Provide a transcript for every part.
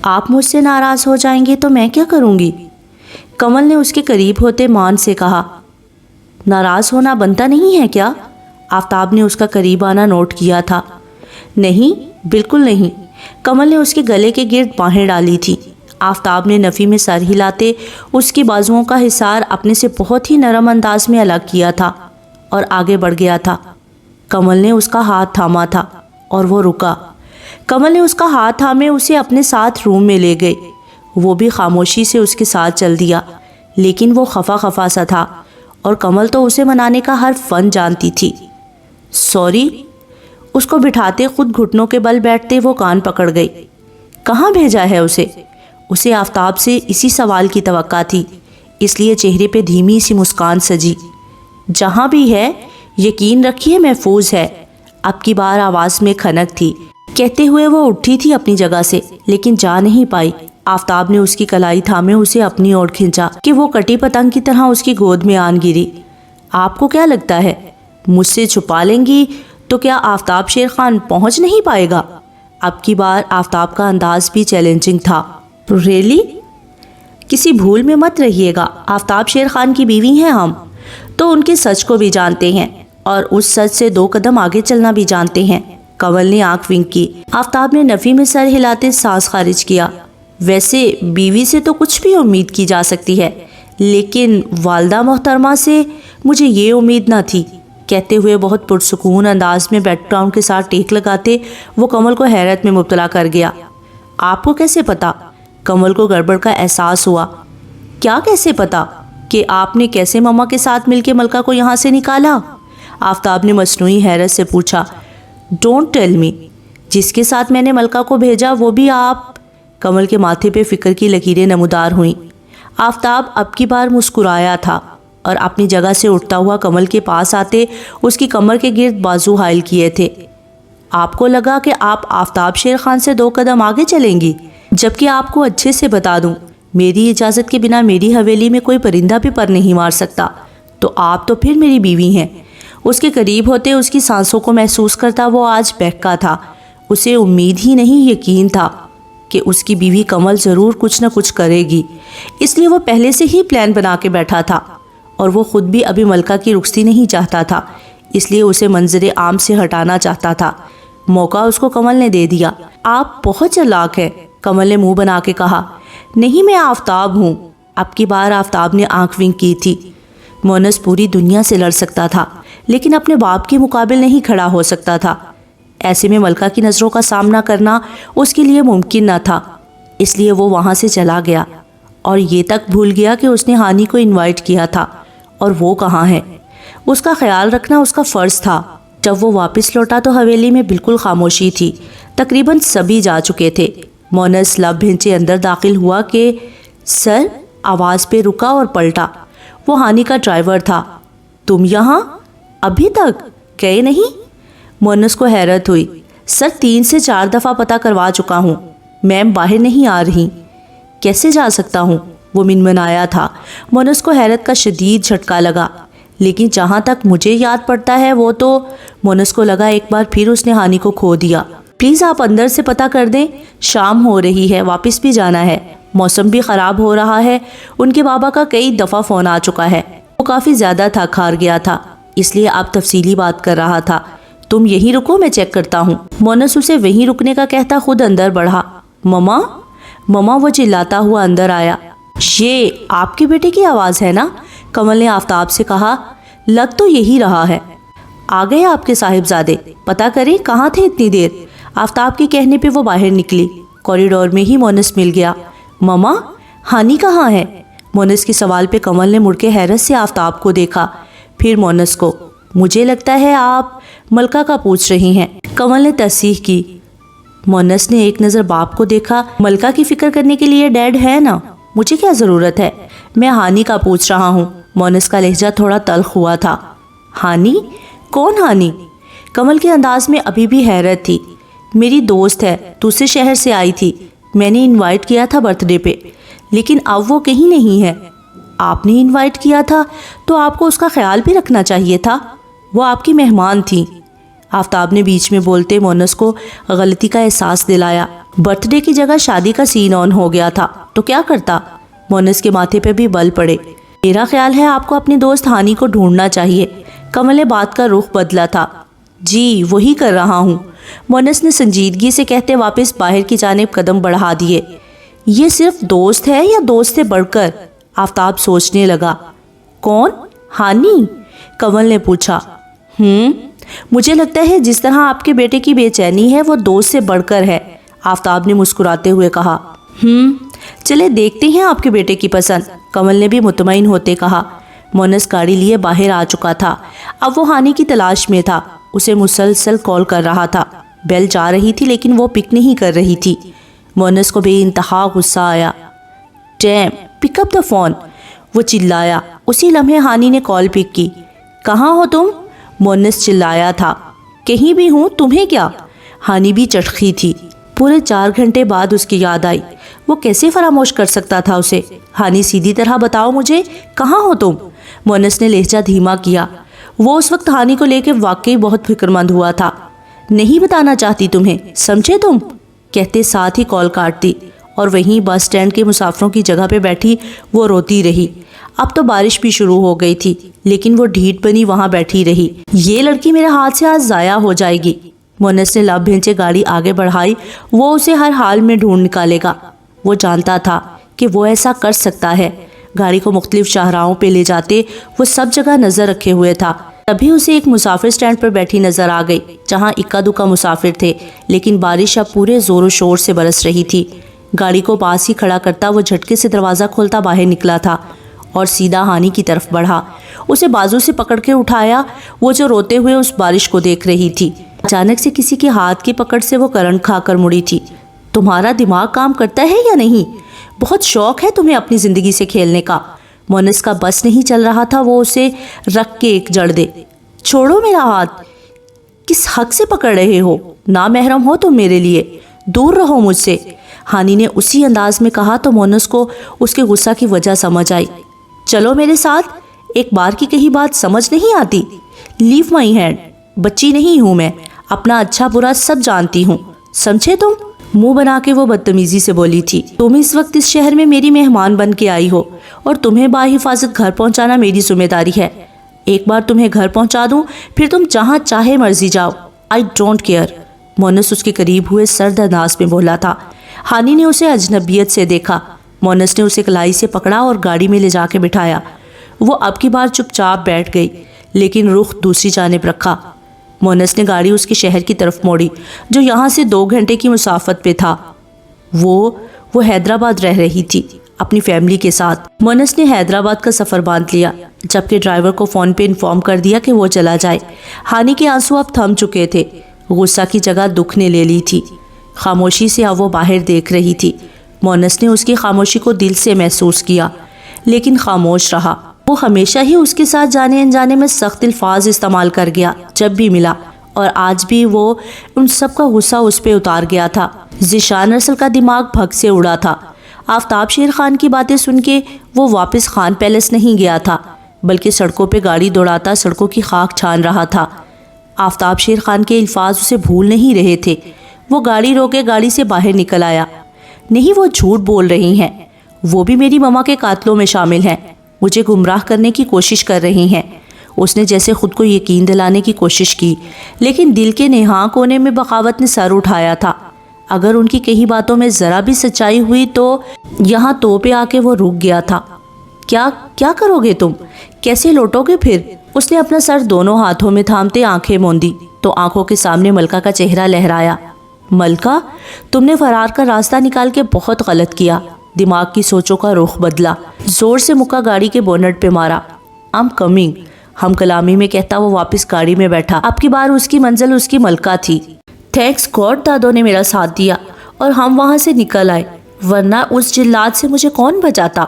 آپ مجھ سے ناراض ہو جائیں گے تو میں کیا کروں گی؟ کمل نے اس کے قریب ہوتے مان سے کہا۔ ناراض ہونا بنتا نہیں ہے کیا؟ آفتاب نے اس کا قریب آنا نوٹ کیا تھا۔ نہیں، بالکل نہیں۔ کمل نے اس کے گلے کے گرد باہیں ڈالی تھی۔ آفتاب نے نفی میں سر ہلاتے اس کی بازوؤں کا حصار اپنے سے بہت ہی نرم انداز میں الگ کیا تھا اور آگے بڑھ گیا تھا۔ کمل نے اس کا ہاتھ تھاما تھا اور وہ رکا۔ کمل نے اس کا ہاتھ تھامے اسے اپنے ساتھ روم میں لے گئے۔ وہ بھی خاموشی سے اس کے ساتھ چل دیا، لیکن وہ خفا خفا سا تھا اور کمل تو اسے منانے کا ہر فن جانتی تھی۔ سوری، اس کو بٹھاتے خود گھٹنوں کے بل بیٹھتے وہ کان پکڑ گئی۔ کہاں بھیجا ہے اسے آفتاب سے اسی سوال کی توقع تھی، اس لیے چہرے پہ دھیمی سی مسکان سجی۔ جہاں بھی ہے یقین رکھیے محفوظ ہے۔ اب کی بار آواز میں کھنک تھی۔ کہتے ہوئے وہ اٹھی تھی اپنی جگہ سے، لیکن جا نہیں پائی۔ آفتاب نے اس کی کلائی تھامے اسے اپنی اور کھینچا کہ وہ کٹی پتنگ کی طرح اس کی گود میں آن گری۔ آپ کو کیا لگتا ہے مجھ سے چھپا لیں گی تو کیا آفتاب شیر خان پہنچ نہیں پائے گا؟ اب کی بار آفتاب کا انداز بھی چیلنجنگ تھا۔ ریلی؟ کسی بھول میں مت رہیے گا، آفتاب شیر خان کی بیوی ہیں ہم، تو ان کے سچ کو بھی جانتے ہیں اور اس سچ سے 2 قدم آگے چلنا بھی جانتے ہیں۔ کمل نے آنکھ ونک کی۔ آفتاب نے نفی میں سر ہلاتے سانس خارج کیا۔ ویسے بیوی سے تو کچھ بھی امید کی جا سکتی ہے، لیکن والدہ محترمہ سے مجھے یہ امید نہ تھی۔ کہتے ہوئے بہت پرسکون انداز میں بیک گراؤنڈ کے ساتھ ٹیک لگاتے وہ کمل کو حیرت میں مبتلا کر گیا۔ آپ کو کیسے پتا؟ کمل کو گڑبڑ کا احساس ہوا۔ کیا کیسے پتا؟ کہ آپ نے کیسے مما کے ساتھ مل کے ملکہ کو یہاں سے نکالا؟ آفتاب نے مصنوعی حیرت سے پوچھا۔ ڈونٹ ٹیل می، جس کے ساتھ میں نے ملکہ کو بھیجا وہ بھی آپ؟ کمل کے ماتھے پہ فکر کی لکیریں نمودار ہوئیں۔ آفتاب اب کی بار مسکرایا تھا اور اپنی جگہ سے اٹھتا ہوا کمل کے پاس آتے اس کی کمر کے گرد بازو حائل کیے تھے۔ آپ کو لگا کہ آپ آفتاب شیر خان سے 2 قدم آگے چلیں گی، جبکہ آپ کو اچھے سے بتا دوں میری اجازت کے بنا میری حویلی میں کوئی پرندہ بھی پر نہیں مار سکتا، تو آپ تو پھر میری بیوی ہیں۔ اس کے قریب ہوتے اس کی سانسوں کو محسوس کرتا وہ آج بہکا تھا۔ اسے امید ہی نہیں یقین تھا کہ اس کی بیوی کمل ضرور کچھ نہ کچھ کرے گی، اس لیے وہ پہلے سے ہی پلان بنا کے بیٹھا تھا، اور وہ خود بھی ابھی ملکہ کی رخصتی نہیں چاہتا تھا، اس لیے اسے منظر عام سے ہٹانا چاہتا تھا۔ موقع اس کو کمل نے دے دیا۔ آپ بہت چالاک ہیں، کمل نے منہ بنا کے کہا۔ نہیں، میں آفتاب ہوں۔ اب کی بار آفتاب نے آنکھ ونک کی تھی۔ مونس پوری دنیا سے لڑ سکتا تھا، لیکن اپنے باپ کے مقابل نہیں کھڑا ہو سکتا تھا۔ ایسے میں ملکہ کی نظروں کا سامنا کرنا اس کے لیے ممکن نہ تھا، اس لیے وہ وہاں سے چلا گیا اور یہ تک بھول گیا کہ اس نے ہانی کو انوائٹ کیا تھا اور وہ کہاں ہے۔ اس کا خیال رکھنا اس کا فرض تھا۔ جب وہ واپس لوٹا تو حویلی میں بالکل خاموشی تھی، تقریباً سبھی جا چکے تھے۔ مونس لب بھینچے اندر داخل ہوا کہ سر، آواز پہ رکا اور پلٹا۔ وہ ہانی کا ڈرائیور تھا۔ تم یہاں؟ ابھی تک گئے نہیں؟ مونس کو حیرت ہوئی۔ سر 3 سے 4 دفعہ پتہ کروا چکا ہوں، میم باہر نہیں آ رہی۔ کیسے جا سکتا ہوں؟ وہ منمنایا تھا۔ مونس کو حیرت کا شدید جھٹکا لگا۔ لیکن جہاں تک مجھے یاد پڑتا ہے وہ تو… مونس کو لگا ایک بار پھر اس نے ہانی کو کھو دیا۔ پلیز آپ اندر سے پتہ کر دیں، شام ہو رہی ہے، واپس بھی جانا ہے، موسم بھی خراب ہو رہا ہے۔ ان کے بابا کا کئی دفعہ فون آ چکا ہے، وہ کافی زیادہ تھک ہار گیا تھا، اس لیے آپ تفصیلی بات کر رہا تھا۔ تم یہیں رکو، میں چیک کرتا ہوں۔ مونس اسے وہیں رکنے کا کہتا خود اندر بڑھا۔ مما، مما، وہ چلاتا ہوا اندر آیا۔ یہ آپ کے بیٹے کی آواز ہے نا؟ کمل نے آفتاب سے کہا۔ لگ تو یہی رہا ہے۔ آ گئے آپ کے صاحبزادے، پتہ کریں کہاں تھے اتنی دیر؟ آفتاب کے کہنے پہ وہ باہر نکلی۔ کوریڈور میں ہی مونس مل گیا۔ مما، ہانی کہاں ہے؟ مونس کے سوال پہ کمل نے مڑ کے حیرت سے آفتاب کو دیکھا، پھر مونس کو۔ مجھے لگتا ہے آپ ملکہ کا پوچھ رہی ہیں، کمل نے تصحیح کی۔ مونس نے ایک نظر باپ کو دیکھا۔ ملکہ کی فکر کرنے کے لیے ڈیڈ ہے نا، مجھے کیا ضرورت ہے؟ میں ہانی کا پوچھ رہا ہوں۔ مونس کا لہجہ تھوڑا تلخ ہوا تھا۔ ہانی؟ کون ہانی؟ کمل کے انداز میں ابھی بھی حیرت تھی۔ میری دوست ہے، دوسرے شہر سے آئی تھی، میں نے انوائٹ کیا تھا برتھ ڈے پہ، لیکن اب وہ کہیں نہیں ہے۔ آپ نے انوائٹ کیا تھا تو آپ کو اس کا خیال بھی رکھنا چاہیے تھا، وہ آپ کی مہمان تھی۔ آفتاب نے بیچ میں بولتے مونس کو غلطی کا احساس دلایا۔ برتھ ڈے کی جگہ شادی کا سین آن ہو گیا تھا تو کیا کرتا؟ مونس کے ماتھے پہ بھی بل پڑے۔ میرا خیال ہے آپ کو اپنی دوست ہانی کو ڈھونڈنا چاہیے۔ کمل نے بات کا رخ بدلا تھا۔ جی وہی کر رہا ہوں، مونس نے سنجیدگی سے کہتے واپس باہر کی جانب قدم بڑھا دیے۔ یہ صرف دوست ہے یا دوست سے بڑھ کر؟ آفتاب سوچنے لگا۔ کون؟ ہانی؟ کمل نے پوچھا۔ مجھے لگتا ہے جس طرح آپ کے بیٹے کی بے چینی ہے وہ دوست سے بڑھ کر ہے، آفتاب نے مسکراتے ہوئے کہا۔ چلے دیکھتے ہیں آپ کے بیٹے کی پسند، کمل نے بھی مطمئن ہوتے کہا۔ مونس گاڑی لیے باہر آ چکا تھا۔ اب وہ ہانی کی تلاش میں تھا، اسے مسلسل کال کر رہا تھا۔ بیل جا رہی تھی لیکن وہ پک نہیں کر رہی تھی۔ مونس کو بے انتہا غصہ آیا۔ Dam, pick up the phone, وہ چلایا۔ اسی لمحے ہانی نے کال پک کی۔ کہاں ہو تم؟ مونس چلایا تھا۔ کہیں بھی ہوں، تمہیں کیا؟ ہانی بھی چٹخی تھی۔ پورے 4 گھنٹے بعد اس کی یاد آئی۔ وہ کیسے فراموش کر سکتا تھا اسے؟ ہانی سیدھی طرح بتاؤ مجھے، کہاں ہو تم؟ مونس نے لہجہ دھیما کیا۔ وہ اس وقت ہانی کو لے کے واقعی بہت فکر مند ہوا تھا۔ نہیں بتانا چاہتی تمہیں، سمجھے تم؟ کہتے ساتھ ہی کال کاٹ دی اور وہیں بس اسٹینڈ کے مسافروں کی جگہ پہ بیٹھی وہ روتی رہی۔ اب تو بارش بھی شروع ہو گئی تھی لیکن وہ ڈھیٹ بنی وہاں بیٹھی رہی۔ یہ لڑکی میرے ہاتھ سے آج ضائع ہو جائے گی۔ مونس نے لب بھینچے گاڑی آگے بڑھائی۔ وہ اسے ہر حال میں ڈھونڈ نکالے گا۔ وہ جانتا تھا کہ وہ ایسا کر سکتا ہے۔ گاڑی کو مختلف شاہراہوں پہ لے جاتے وہ سب جگہ نظر رکھے ہوئے تھا۔ تبھی اسے ایک مسافر سٹینڈ پر بیٹھی نظر آ گئی جہاں اکا دکا مسافر تھے، لیکن بارش اب پورے زور و شور سے برس رہی تھی۔ گاڑی کو پاس ہی کھڑا کرتا وہ جھٹکے سے دروازہ کھولتا باہر نکلا تھا اور سیدھا ہانی کی طرف بڑھا۔ اسے بازو سے پکڑ کے اٹھایا، وہ جو روتے ہوئے اس بارش کو دیکھ رہی تھی۔ اچانک سے کسی کے ہاتھ کی پکڑ سے وہ کرنٹ کھا کر مڑی تھی۔ تمہارا دماغ کام کرتا ہے یا نہیں؟ بہت شوق ہے تمہیں اپنی زندگی سے کھیلنے کا۔ مونس کا بس نہیں چل رہا تھا وہ اسے رکھ کے ایک جڑ دے۔ چھوڑو میرا ہاتھ، کس حق سے پکڑ رہے ہو؟ نامحرم ہو تم میرے لیے، دور رہو مجھ سے، ہانی نے اسی انداز میں کہا تو مونس کو اس کے غصہ کی وجہ سمجھ آئی۔ چلو میرے ساتھ، ایک بار کی کہی بات سمجھ نہیں آتی؟ لیو مائی ہینڈ، بچی نہیں ہوں میں، اپنا اچھا برا سب جانتی ہوں، سمجھے تم؟ منہ بنا کے وہ بدتمیزی سے بولی تھی۔ تم اس وقت اس شہر میں میری مہمان بن کے آئی ہو اور تمہیں باحفاظت گھر پہنچانا میری ذمہ داری ہے۔ ایک بار تمہیں گھر پہنچا دوں پھر تم جہاں چاہے مرضی جاؤ، آئی ڈونٹ کیئر۔ مونس اس کے قریب ہوئے سرد انداز میں بولا تھا۔ ہانی نے اسے اجنبیت سے دیکھا۔ مونس نے اسے کلائی سے پکڑا اور گاڑی میں لے جا کے بٹھایا۔ وہ اب کی بار چپ چاپ بیٹھ گئی لیکن رخ دوسری جانب رکھا۔ مونس نے گاڑی اس کے شہر کی طرف موڑی جو یہاں سے 2 گھنٹے کی مسافت پہ تھا۔ وہ حیدرآباد رہ رہی تھی اپنی فیملی کے ساتھ۔ مونس نے حیدرآباد کا سفر باندھ لیا جبکہ ڈرائیور کو فون پہ انفارم کر دیا کہ وہ چلا جائے۔ ہانی کے آنسو اب تھم چکے تھے، غصہ کی جگہ دکھ نے لے لی تھی۔ خاموشی سے اب وہ باہر دیکھ رہی تھی۔ مونس نے اس کی خاموشی کو دل سے محسوس کیا لیکن خاموش رہا۔ وہ ہمیشہ ہی اس کے ساتھ جانے انجانے میں سخت الفاظ استعمال کر گیا جب بھی ملا، اور آج بھی وہ ان سب کا غصہ اس پہ اتار گیا تھا۔ ذیشان ارسل کا دماغ بھگ سے اڑا تھا۔ آفتاب شیر خان کی باتیں سن کے وہ واپس خان پیلس نہیں گیا تھا بلکہ سڑکوں پہ گاڑی دوڑاتا سڑکوں کی خاک چھان رہا تھا۔ آفتاب شیر خان کے الفاظ اسے بھول نہیں رہے تھے۔ وہ گاڑی روکے گاڑی سے باہر نکل آیا۔ نہیں، وہ جھوٹ بول رہی ہیں، وہ بھی میری ماما کے قاتلوں میں شامل ہیں، مجھے گمراہ کرنے کی کوشش کر رہی ہیں۔ اس نے جیسے خود کو یقین دلانے کی کوشش کی لیکن دل کے نہاں کونے میں بغاوت نے سر اٹھایا تھا۔ اگر ان کی کئی باتوں میں ذرا بھی سچائی ہوئی تو یہاں تو پہ آ کے وہ رک گیا تھا۔ کیا کرو گے تم؟ کیسے لوٹو گے پھر؟ اس نے اپنا سر دونوں ہاتھوں میں تھامتے آنکھیں موندی تو آنکھوں کے سامنے ملکہ کا چہرہ لہرایا۔ ملکہ، تم نے فرار کا راستہ نکال کے بہت غلط کیا۔ دماغ کی سوچوں کا رخ بدلا۔ زور سے مکہ گاڑی کے بونٹ پہ مارا۔ I'm coming، ہم کلامی میں کہتا وہ واپس گاڑی میں بیٹھا۔ اب کی بار اس کی منزل اس کی ملکہ تھی۔ تھینکس گاڈ دادوں نے میرا ساتھ دیا اور ہم وہاں سے نکل آئے، ورنہ اس جلاد سے مجھے کون بچاتا۔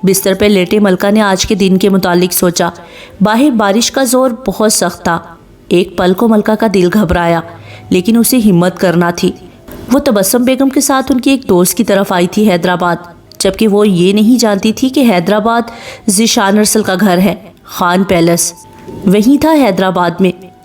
بستر پہ لیٹے ملکہ نے آج کے دن کے متعلق سوچا۔ باہر بارش کا زور بہت سخت تھا۔ ایک پل کو ملکہ کا دل گھبرایا لیکن اسے ہمت کرنا تھی۔ وہ تبسم بیگم کے ساتھ ان کی ایک دوست کی طرف آئی تھی حیدرآباد، جبکہ وہ یہ نہیں جانتی تھی کہ حیدرآباد ذیشان ارسل کا گھر ہے۔ خان پیلس وہیں تھا حیدرآباد میں،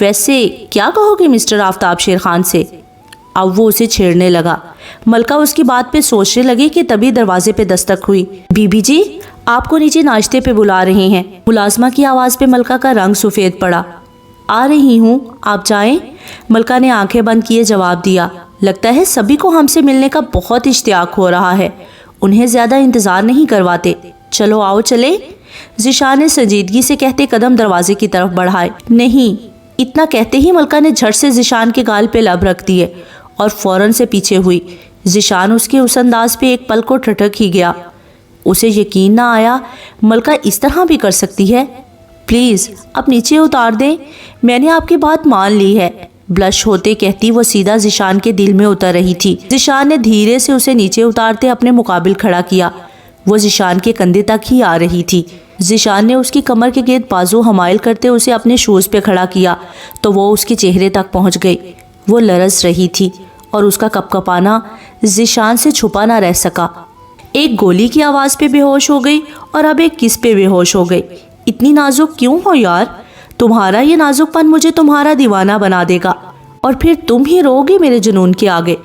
ویسے کیا کہو گے مسٹر آفتاب شیر خان سے؟ اب وہ اسے چھیڑنے لگا۔ ملکہ اس کی بات پہ سوچنے لگی کہ تبھی دروازے پہ دستک ہوئی۔ بی بی جی، آپ کو نیچے ناشتے پہ بلا رہے ہیں۔ ملازمہ کی آواز پہ ملکہ کا رنگ سفید پڑا۔ آ رہی ہوں، آپ جائیں۔ ملکہ نے آنکھیں بند کیے جواب دیا۔ لگتا ہے سبھی کو ہم سے ملنے کا بہت اشتیاق ہو رہا ہے، انہیں زیادہ انتظار نہیں کرواتے۔ چلو آؤ چلے، ذیشان نے سنجیدگی سے کہتے قدم دروازے کی طرف بڑھائے۔ نہیں، اتنا کہتے ہی ملکہ نے جھٹ سے ذیشان کے گال پہ لب رکھ دیے اور فوراً سے پیچھے ہوئی۔ ذیشان اس کے اس انداز پہ ایک پل کو ٹھٹک ہی گیا۔ اسے یقین نہ آیا ملکہ اس طرح بھی کر سکتی ہے۔ پلیز اب نیچے اتار دیں، میں نے آپ کی بات مان لی ہے، بلش ہوتے کہتی وہ سیدھا ذیشان کے دل میں اتر رہی تھی۔ ذیشان نے دھیرے سے اسے نیچے اتارتے اپنے مقابل کھڑا کیا۔ وہ ذیشان کے کندھے تک ہی آ رہی تھی۔ ذیشان نے اس کی کمر کے گرد بازو حمائل کرتے اسے اپنے شوز پہ کھڑا کیا تو وہ اس کے چہرے تک پہنچ گئی۔ وہ لرز رہی تھی اور اس کا کپکپانا ذیشان سے چھپا نہ رہ سکا۔ ایک گولی کی آواز پہ بے ہوش ہو گئی اور اب ایک کس پہ بے ہوش ہو گئی۔ اتنی نازک کیوں ہو یار؟ تمہارا یہ نازک پن مجھے تمہارا دیوانہ بنا دے گا اور پھر تم ہی رو گے میرے جنون کے آگے۔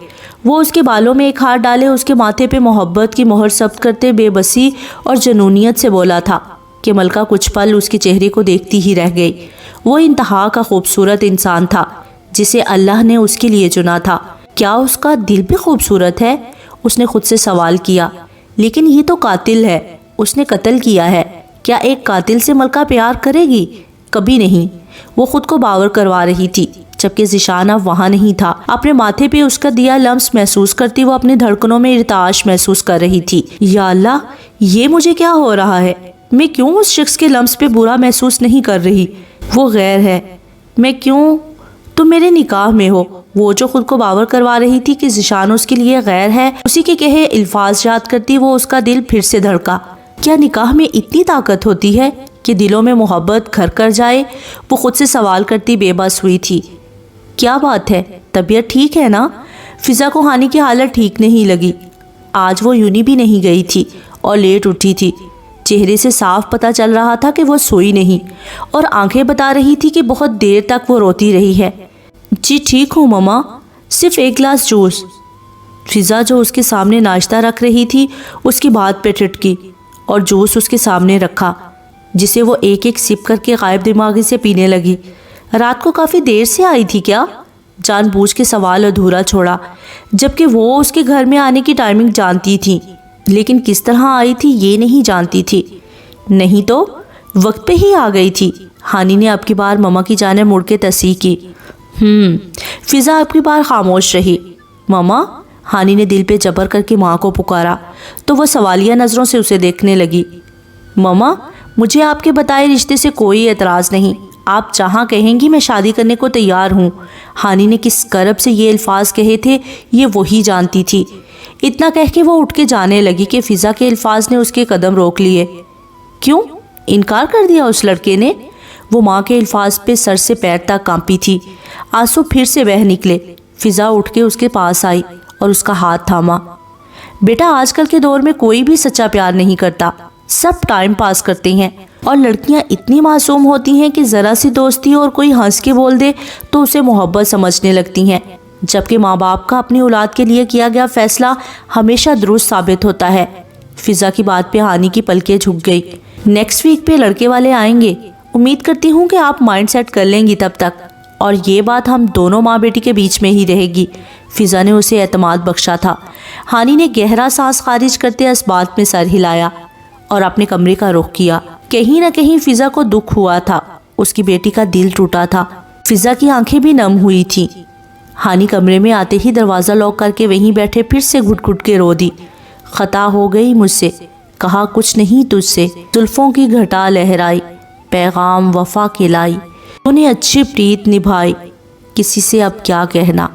وہ اس کے بالوں میں ایک ہاتھ ڈالے اس کے ماتھے پہ محبت کی مہر ثبت کرتے بے بسی اور جنونیت سے بولا تھا کہ ملکہ کچھ پل اس کے چہرے کو دیکھتی ہی رہ گئی۔ وہ انتہا کا خوبصورت انسان تھا جسے اللہ نے اس کے لیے چنا تھا۔ کیا اس کا دل بھی خوبصورت ہے؟ اس نے خود سے سوال کیا۔ لیکن یہ تو قاتل ہے، اس نے قتل کیا ہے، کیا ایک قاتل سے ملکہ پیار کرے گی؟ کبھی نہیں۔ وہ خود کو باور کروا رہی تھی جبکہ ذیشان اب وہاں نہیں تھا۔ اپنے ماتھے پہ اس کا دیا لمس محسوس کرتی وہ اپنی دھڑکنوں میں ارتعاش محسوس کر رہی تھی۔ یا اللہ، یہ مجھے کیا ہو رہا ہے؟ میں کیوں اس شخص کے لمس پہ برا محسوس نہیں کر رہی؟ وہ غیر ہے، میں کیوں؟ تم میرے نکاح میں ہو۔ وہ جو خود کو باور کروا رہی تھی کہ ذیشان اس کے لیے غیر ہے، اسی کے کہے الفاظ یاد کرتی وہ اس کا دل پھر سے دھڑکا۔ کیا نکاح میں اتنی طاقت ہوتی ہے کہ دلوں میں محبت گھر کر جائے؟ وہ خود سے سوال کرتی بے بس ہوئی تھی۔ کیا بات ہے، طبیعت ٹھیک ہے نا؟ فضا کو ہانی کی حالت ٹھیک نہیں لگی۔ آج وہ یونی بھی نہیں گئی تھی اور لیٹ اٹھی تھی۔ چہرے سے صاف پتہ چل رہا تھا کہ وہ سوئی نہیں اور آنکھیں بتا رہی تھی کہ بہت دیر تک وہ روتی رہی ہے۔ جی ٹھیک ہوں مما، صرف ایک گلاس جوس۔ فضا جو اس کے سامنے ناشتہ رکھ رہی تھی اس کی بات پہ ٹھٹکی اور جوس اس کے سامنے رکھا جسے وہ ایک ایک سپ کر کے غائب دماغی سے پینے لگی۔ رات کو کافی دیر سے آئی تھی کیا؟ جان بوجھ کے سوال ادھورا چھوڑا جبکہ وہ اس کے گھر میں آنے کی ٹائمنگ جانتی تھی، لیکن کس طرح آئی تھی یہ نہیں جانتی تھی۔ نہیں تو وقت پہ ہی آ گئی تھی۔ ہانی نے اب کی بار مما کی جانب مڑ کے تصحیح کی۔ فضا اب کی بار خاموش رہی۔ مما، ہانی نے دل پہ جبر کر کے ماں کو پکارا تو وہ سوالیہ نظروں سے اسے دیکھنے لگی۔ مما، مجھے آپ کے بتائے رشتے سے کوئی اعتراض نہیں، آپ جہاں کہیں گی میں شادی کرنے کو تیار ہوں۔ ہانی نے کس کرب سے یہ الفاظ کہے تھے یہ وہی جانتی تھی۔ اتنا کہہ کے وہ اٹھ کے جانے لگی کہ فضا کے الفاظ نے اس کے قدم روک لیے۔ کیوں انکار کر دیا اس لڑکے نے؟ وہ ماں کے الفاظ پہ سر سے پیر تک کانپی تھی۔ آنسو پھر سے بہہ نکلے۔ فضا اٹھ کے اس کے پاس آئی اور اس کا ہاتھ تھاما۔ بیٹا، آج کل کے دور میں کوئی بھی سچا پیار نہیں کرتا، سب ٹائم پاس کرتے ہیں، اور لڑکیاں اتنی معصوم ہوتی ہیں کہ ذرا سی دوستی اور کوئی ہنس کے بول دے تو اسے محبت سمجھنے لگتی ہیں، جبکہ ماں باپ کا اپنی اولاد کے لیے کیا گیا فیصلہ ہمیشہ درست ثابت ہوتا ہے۔ فضا کی بات پہ ہانی کی پلکیں جھک گئی۔ نیکسٹ ویک پہ لڑکے والے آئیں گے، امید کرتی ہوں کہ آپ مائنڈ سیٹ کر لیں گی تب تک، اور یہ بات ہم دونوں ماں بیٹی کے بیچ میں ہی رہے گی۔ فضا نے اسے اعتماد بخشا تھا۔ ہانی نے گہرا سانس خارج کرتے اس بات میں سر ہلایا اور اپنے کمرے کا رخ کیا۔ کہیں نہ کہیں فضا کو دکھ ہوا تھا، اس کی بیٹی کا دل ٹوٹا تھا۔ فضا کی آنکھیں بھی نم ہوئی تھیں۔ ہانی کمرے میں آتے ہی دروازہ لاک کر کے وہیں بیٹھے پھر سے گھٹ گھٹ کے رو دی۔ خطا ہو گئی مجھ سے، کہا کچھ نہیں تجھ سے، زلفوں کی گھٹا لہرائی، پیغام وفا کے لائی، تو نے اچھی پریت نبھائی، کسی سے اب کیا کہنا،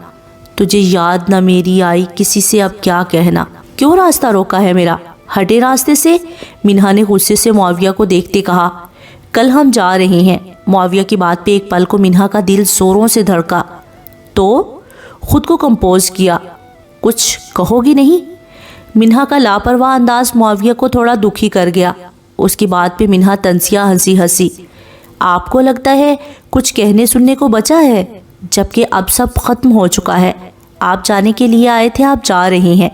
تجھے یاد نہ میری آئی، کسی سے اب کیا کہنا۔ کیوں راستہ روکا ہے میرا؟ ہٹے راستے سے۔ منہا نے غصے سے معاویہ کو دیکھتے کہا۔ کل ہم جا رہے ہیں۔ معاویہ کی بات پہ ایک پل کو منہا کا دل زوروں سے دھڑکا تو خود کو کمپوز کیا۔ کچھ کہو گی نہیں؟ منہا کا لاپرواہ انداز معاویہ کو تھوڑا دکھی کر گیا۔ اس کی بات پہ منہا تنزیہ ہنسی۔ آپ کو لگتا ہے کچھ کہنے سننے کو بچا ہے، جبکہ اب سب ختم ہو چکا ہے۔ آپ جانے کے لیے آئے تھے، آپ جا رہے ہیں،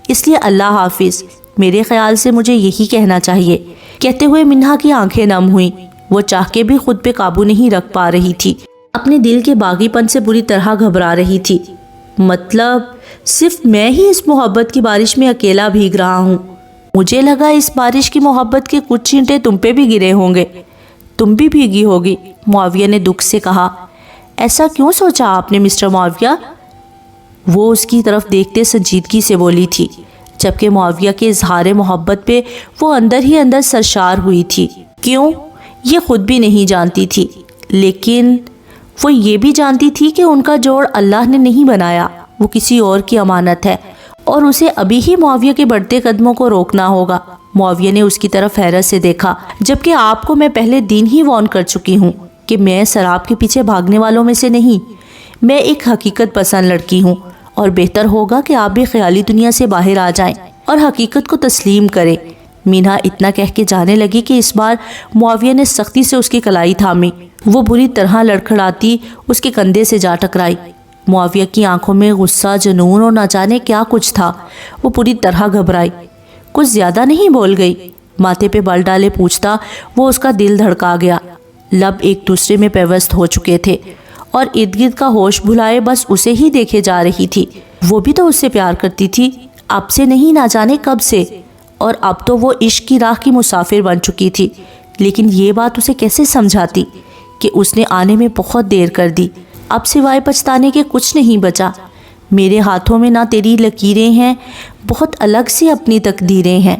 اس لیے اللہ حافظ۔ میرے خیال سے مجھے یہی کہنا چاہیے۔ کہتے ہوئے منہا کی آنکھیں نم ہوئیں، وہ چاہ کے بھی خود پہ قابو نہیں رکھ پا رہی تھی، اپنے دل کے باغی پن سے بری طرح گھبرا رہی تھی۔ مطلب صرف میں ہی اس محبت کی بارش میں اکیلا بھیگ رہا ہوں؟ مجھے لگا اس بارش کی محبت کے کچھ چھینٹے تم پہ بھی گرے ہوں گے، تم بھی بھیگی ہوگی، معاویہ نے دکھ سے کہا۔ ایسا کیوں سوچا آپ نے مسٹر معاویہ؟ وہ اس کی طرف دیکھتے سنجیدگی سے بولی تھی، جبکہ معاویہ کے اظہار محبت پہ وہ اندر ہی اندر سرشار ہوئی تھی۔ کیوں؟ یہ خود بھی نہیں جانتی تھی، لیکن وہ یہ بھی جانتی تھی کہ ان کا جوڑ اللہ نے نہیں بنایا، وہ کسی اور کی امانت ہے، اور اسے ابھی ہی معاویہ کے بڑھتے قدموں کو روکنا ہوگا۔ معاویہ نے اس کی طرف حیرت سے دیکھا، جبکہ آپ کو میں پہلے دن ہی وارن کر چکی ہوں کہ میں شراب کے پیچھے بھاگنے والوں میں سے نہیں، میں ایک حقیقت پسند لڑکی ہوں، اور بہتر ہوگا کہ آپ بھی خیالی دنیا سے باہر آ جائیں اور حقیقت کو تسلیم کریں۔ مینہا اتنا کہہ کے جانے لگی کہ اس بار معاویہ نے سختی سے اس کی کلائی تھامی، وہ بری طرح لڑکھڑاتی اس کے کندھے سے جا ٹکرائی۔ معاویہ کی آنکھوں میں غصہ، جنون اور نہ جانے کیا کچھ تھا، وہ پوری طرح گھبرائی۔ کچھ زیادہ نہیں بول گئی؟ ماتھے پہ بل ڈالے پوچھتا وہ اس کا دل دھڑکا گیا۔ لب ایک دوسرے میں پیوست ہو چکے تھے اور ارد گرد کا ہوش بھلائے بس اسے ہی دیکھے جا رہی تھی۔ وہ بھی تو اس سے پیار کرتی تھی، اب سے نہیں نہ جانے کب سے، اور اب تو وہ عشق کی راہ کی مسافر بن چکی تھی۔ لیکن یہ بات اسے کیسے سمجھاتی کہ اس نے آنے میں بہت دیر کر دی؟ اب سوائے پچھتانے کے کچھ نہیں بچا۔ میرے ہاتھوں میں نہ تیری لکیریں ہیں، بہت الگ سی اپنی تقدیریں ہیں۔